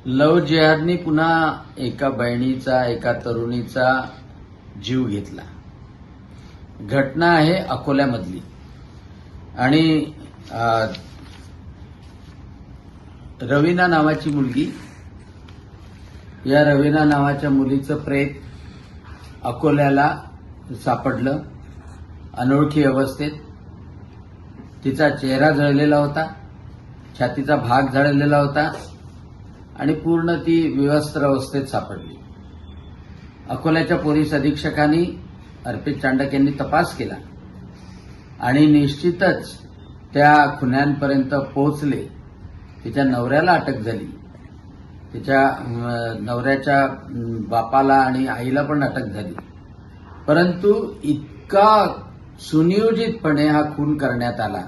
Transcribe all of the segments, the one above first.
Love जिहादनी पुन्हा एका बहिणीचा एका तरुणीचा जीव घेतला। घटना आहे अकोल्यामधली आणि रवीना नावाची मुलगी, या रवीना नावाच्या मुलीचं प्रेत अकोल्याला सापडलं अनोळखी अवस्थेत। तिचा चेहरा जळलेला होता, छातीचा भाग जळलेला होता आणि पूर्ण ती विवस्त्र अवस्थेत सापडली। अकोल्याच्या पोलीस अधीक्षकांनी अर्पित चांडक यांनी तपास केला आणि निश्चितच त्या खुन्यांपर्यंत पोहोचले। तिच्या नवऱ्याला अटक झाली, तिच्या नवऱ्याच्या बापाला आणि आईला पण अटक झाली, परंतु इतका सुनियोजितपणे हा खून करण्यात आला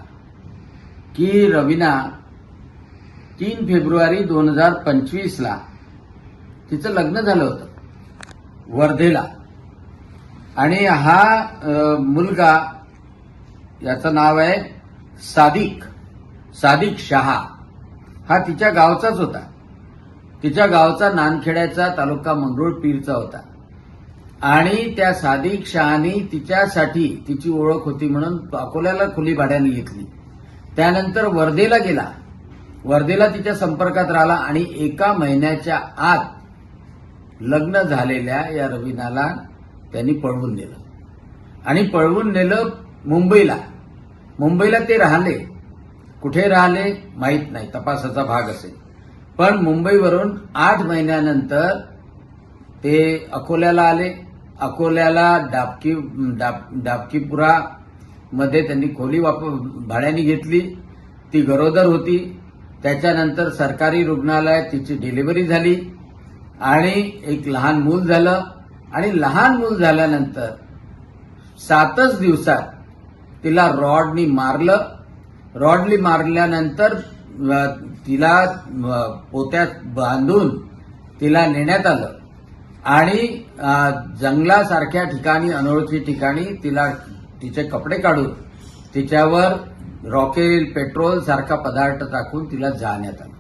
की रवीना 3 फेब्रुवारी 2025 ला तिचं लग्न झालं होतं वर्धेला आणि हा मुलगा, याचं नाव आहे सादिक शहा, हा तिच्या गावचाच होता। तिच्या गावचा नानखेड्याचा, तालुका मंगरुळपीरचा होता आणि त्या सादिक शहानी तिच्यासाठी, तिची ओळख होती म्हणून अकोल्याला खुली भाड्याने घेतली। त्यानंतर वर्धेला गेला, वर्धेला तिच्या संपर्कात राहिला आणि 1 महिन्याच्या आत लग्न झालेल्या या रवीनाला त्यांनी पळवून नेलं आणि पळवून नेलं मुंबईला। मुंबईला ते राहिले, कुठे राहिले माहीत नाही, तपासाचा भाग असेल, पण मुंबईवरून 8 महिन्यानंतर ते अकोल्याला आले। अकोल्याला डाबकीपुरा मध्ये त्यांनी खोली भाड्याने घेतली। ती गरोदर होती, त्याच्यानंतर सरकारी रुग्णालयात तिची डिलिव्हरी झाली आणि एक लहान मूल झालं आणि लहान मूल झाल्यानंतर 7च दिवसात तिला रॉडनी मारलं। रॉडनी मारल्यानंतर तिला पोत्यात बांधून तिला नेण्यात आलं आणि जंगलासारख्या ठिकाणी, अनोळखी ठिकाणी तिला तिचे कपडे काढून तिच्यावर रॉकेल, पेट्रोल सारखा पदार्थ टाकून तिला जाळण्यात आलं।